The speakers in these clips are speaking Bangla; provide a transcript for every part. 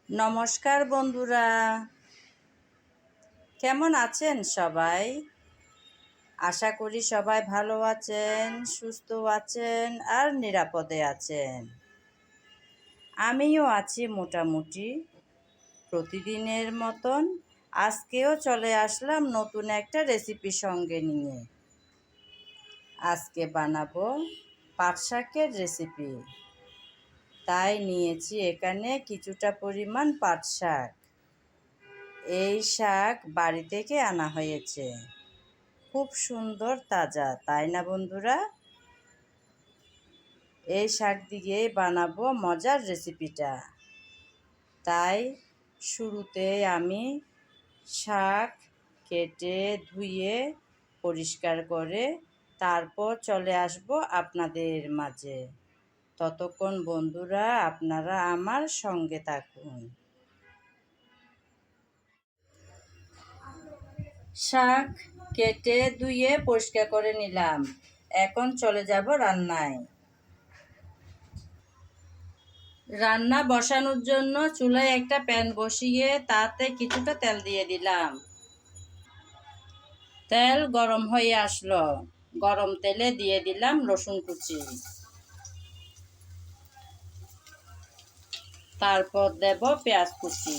নমস্কার বন্ধুরা, কেমন আছেন সবাই? আশা করি সবাই ভালো আছেন, সুস্থ আছেন আর নিরাপদে আছেন। আমিও আছি মোটামুটি প্রতিদিনের মতন। আজকেও চলে আসলাম নতুন একটা রেসিপি সঙ্গে নিয়ে। আজকে বানাবো পাট শাকের রেসিপি। তাই নিয়েছি এখানে কিছুটা পরিমাণ পাট শাক। এই শাক বাড়ি থেকে আনা হয়েছে, খুব সুন্দর তাজা, তাই না বন্ধুরা? এই শাক দিয়ে বানাবো মজার রেসিপিটা। তাই শুরুতে আমি শাক কেটে ধুয়ে পরিষ্কার করে তারপর চলে আসব আপনাদের মাঝে। ততক্ষণ বন্ধুরা আপনারা আমার সঙ্গে থাকুন। শাক কেটে ধুয়ে পরিষ্কার করে নিলাম। এখন চলে যাব রান্নায়। রান্না বসানোর জন্য চুলায় একটা প্যান বসিয়ে তাতে কিছুটা তেল দিয়ে দিলাম। তেল গরম হয়ে আসলো। গরম তেলে দিয়ে দিলাম রসুন কুচি। তারপর দেব পেঁয়াজ কুচি।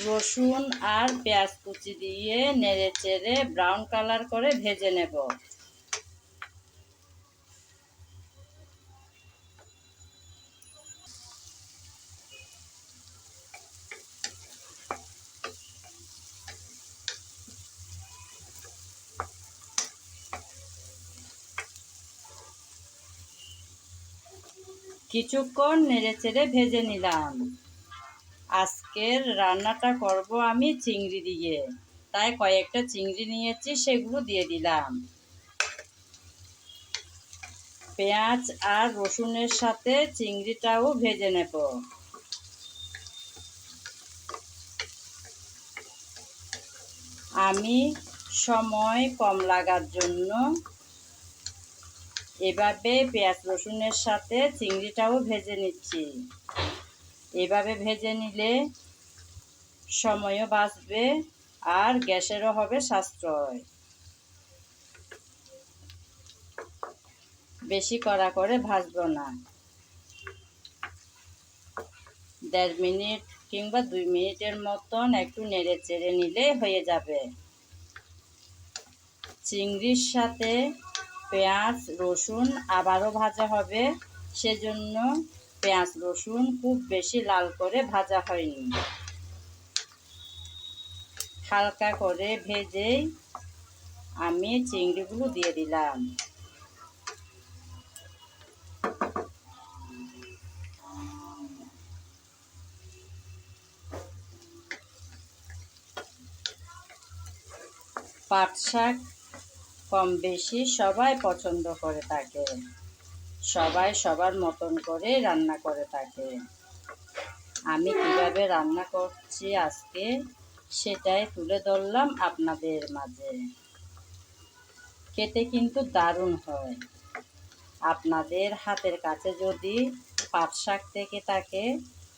রসুন আর পেঁয়াজ কুচি দিয়ে নেড়ে চেড়ে ব্রাউন কালার করে ভেজে নেব। কিছুক্ষণ নেড়ে চেড়ে ভেজে নিলাম। আজকের রান্নাটা করব আমি চিংড়ি দিয়ে, তাই কয়েকটা চিংড়ি নিয়েছি, সেগুলো দিয়ে দিলাম। পেঁয়াজ আর রসুনের সাথে চিংড়িটাও ভেজে নেব। আমি সময় কম লাগার জন্য এভাবে পেঁয়াজ রসুনের সাথে চিংড়িটাও ভেজে নিচ্ছি। এভাবে ভেজে নিলে সময়ও বাঁচবে আর গ্যাসেরও হবে সাশ্রয়। বেশি কড়া করে ভাজবো না। 1.5 মিনিট কিংবা 2 মিনিটের মতন একটু নেড়ে চেড়ে নিলে হয়ে যাবে। চিংড়ির সাথে পেঁয়াজ রসুন আবারও ভাজা হবে, সেজন্য পেঁয়াজ রসুন খুব বেশি লাল করে ভাজা হয়নি। হালকা করে ভেজেই আমি চিংড়িগুলো দিয়ে দিলাম। পাট শাক কম বেশি সবাই পছন্দ করে থাকে, সবাই সবার মতন করে রান্না করে থাকে। আমি কিভাবে রান্না করছি আজকে সেটাই তুলে ধরলাম আপনাদের মাঝে। খেতে কিন্তু দারুণ হয়। আপনাদের হাতের কাছে যদি পাট শাক থেকে থাকে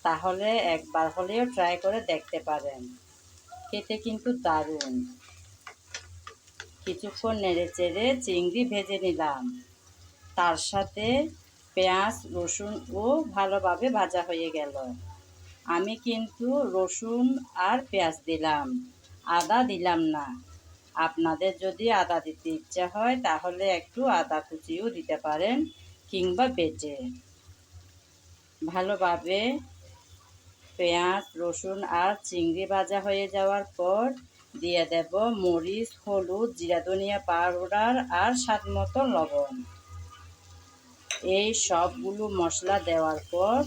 তাহলে একবার হলেও ট্রাই করে দেখতে পারেন। খেতে কিন্তু দারুণ। কিছুক্ষণ নেড়ে চেড়ে চিংড়ি ভেজে নিলাম। তার সাথে পেঁয়াজ রসুনও ভালোভাবে ভাজা হয়ে গেল। আমি কিন্তু রসুন আর পেঁয়াজ দিলাম, আদা দিলাম না। আপনাদের যদি আদা দিতে ইচ্ছা হয় তাহলে একটু আদা কুচিও দিতে পারেন কিংবা বেটে। ভালোভাবে পেঁয়াজ রসুন আর চিংড়ি ভাজা হয়ে যাওয়ার পর দিয়ে দেব মরিচ হলুদ জিরা ধনিয়া পাউডার আর স্বাদ মতো লবণ। এই সবগুলো মশলা দেওয়ার পর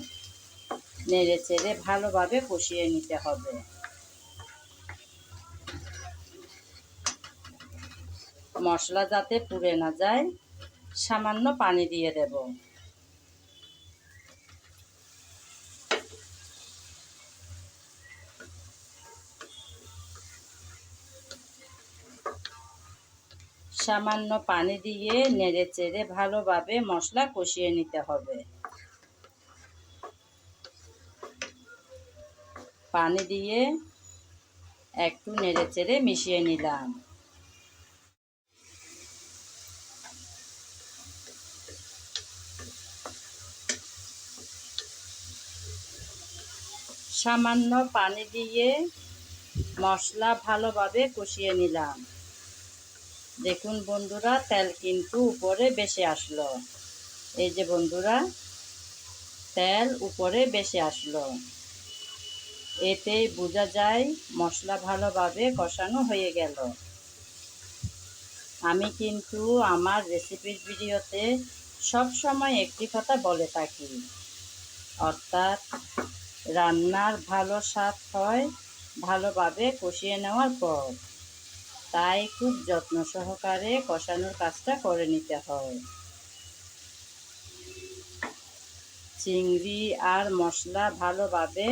নেড়ে চেড়ে ভালোভাবে কষিয়ে নিতে হবে। মশলা যাতে পুড়ে না যায় সামান্য পানি দিয়ে দেব। সামান্য পানি দিয়ে নেড়েচেড়ে ভালোভাবে মশলা কষিয়ে নিতে হবে। পানি দিয়ে একটু নেড়েচেড়ে মিশিয়ে নিলাম। সামান্য পানি দিয়ে মশলা ভালোভাবে কষিয়ে নিলাম। দেখুন বন্ধুরা, তেল কিন্তু উপরে ভেসে আসলো। এই যে বন্ধুরা, তেল উপরে ভেসে আসলো। এতেই বোঝা যায় মশলা ভালোভাবে কষানো হয়ে গেল। আমি কিন্তু আমার রেসিপির ভিডিওতে সবসময় একটি কথা বলে থাকি, অর্থাৎ রান্নার ভালো স্বাদ হয় ভালোভাবে কষিয়ে নেওয়ার পর। তাই খুব যত্ন সহকারে কষানোর কাজটা করে নিতে হয়। চিংড়ি আর মশলা ভালোভাবে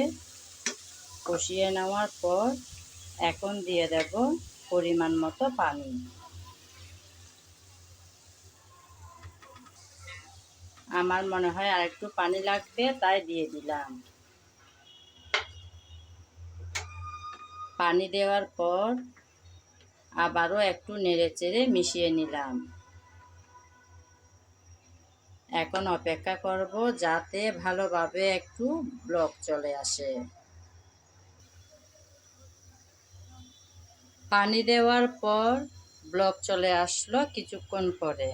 কষিয়ে নেওয়ার পর এখন দিয়ে দেব পরিমাণ মতো পানি। আমার মনে হয় আর একটু পানি লাগবে, তাই দিয়ে দিলাম। পানি দেওয়ার পর আবারও একটু নেড়েচেড়ে মিশিয়ে নিলাম। এখন অপেক্ষা করব যাতে ভালোভাবে একটু ব্লক চলে আসে। পানি দেওয়ার পর ব্লক চলে আসলো কিছুক্ষণ পরে।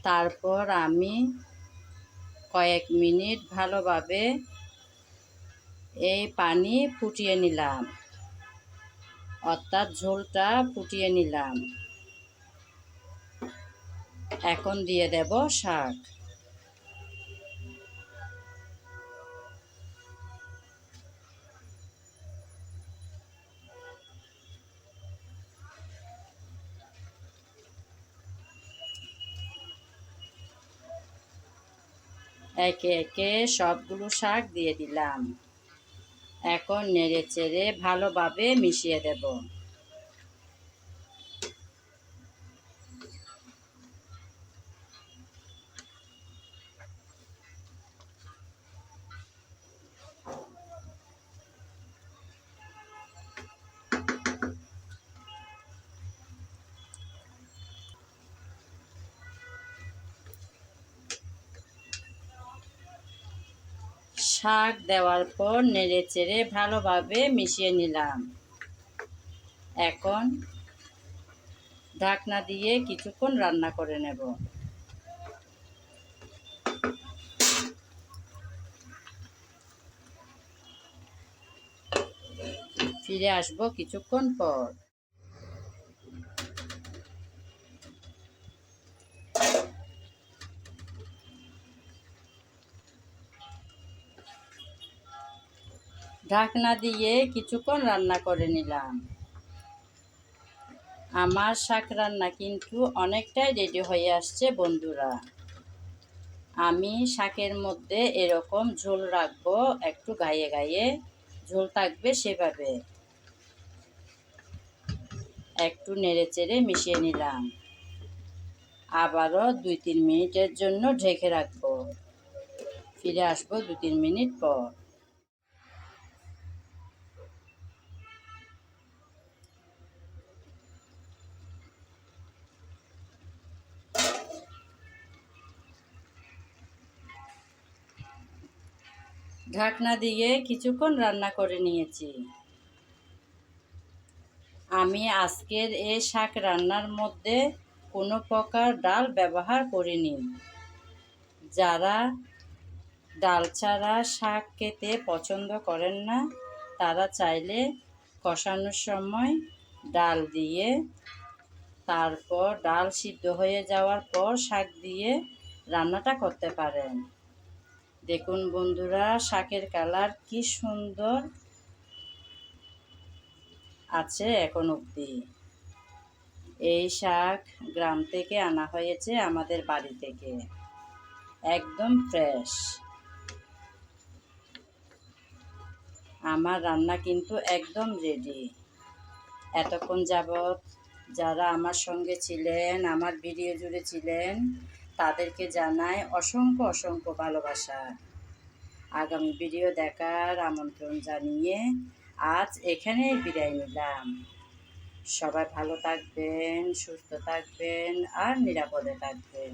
তারপর আমি কয়েক মিনিট ভালোভাবে এই পানি ফুটিয়ে নিলাম, অর্থাৎ ঝোলটা ফুটিয়ে নিলাম। এখন দিয়ে দেব শাক। একে একে সবগুলো শাক দিয়ে দিলাম। এখন নেড়েচেড়ে ভালোভাবে মিশিয়ে দেব। শাক দেওয়ার পর নেড়েচেড়ে ভালোভাবে মিশিয়ে নিলাম। এখন ঢাকনা দিয়ে কিছুক্ষণ রান্না করে নেব। ফিরে আসব কিছুক্ষণ পর। ঢাকনা দিয়ে কিছুক্ষণ রান্না করে নিলাম। আমার শাক রান্না কিন্তু অনেকটাই রেডি হয়ে আসছে বন্ধুরা। আমি শাকের মধ্যে এরকম ঝোল রাখবো, একটু গায়ে গায়ে ঝোল থাকবে সেভাবে। একটু নেড়েচেড়ে মিশিয়ে নিলাম। আবারও 2-3 মিনিটের জন্য ঢেকে রাখবো। ফিরে আসবো 2-3 মিনিট পর। ঢাকনা দিয়ে কিছুক্ষণ রান্না করে নিয়েছি। আমি আজকের এই শাক রান্নার মধ্যে কোনো প্রকার ডাল ব্যবহার করিনি। যারা ডাল ছাড়া শাক খেতে পছন্দ করেন না, তারা চাইলে কষানোর সময় ডাল দিয়ে তারপর ডাল সিদ্ধ হয়ে যাওয়ার পর শাক দিয়ে রান্নাটা করতে পারেন। দেখুন বন্ধুরা, শাকের কালার কি সুন্দর আছে এখন অবধি। এই শাক গ্রাম থেকে আনা হয়েছে আমাদের বাড়ি থেকে, একদম ফ্রেশ। আমার রান্না কিন্তু একদম রেডি। এতক্ষণ যাবৎ যারা আমার সঙ্গে ছিলেন, আমার ভিডিও জুড়ে ছিলেন, তাদেরকে জানাই অসংখ্য অসংখ্য ভালোবাসা। আগামী ভিডিও দেখার আমন্ত্রণ জানিয়ে আজ এখানেই বিদায় নিলাম। সবাই ভালো থাকবেন, সুস্থ থাকবেন আর নিরাপদে থাকবেন।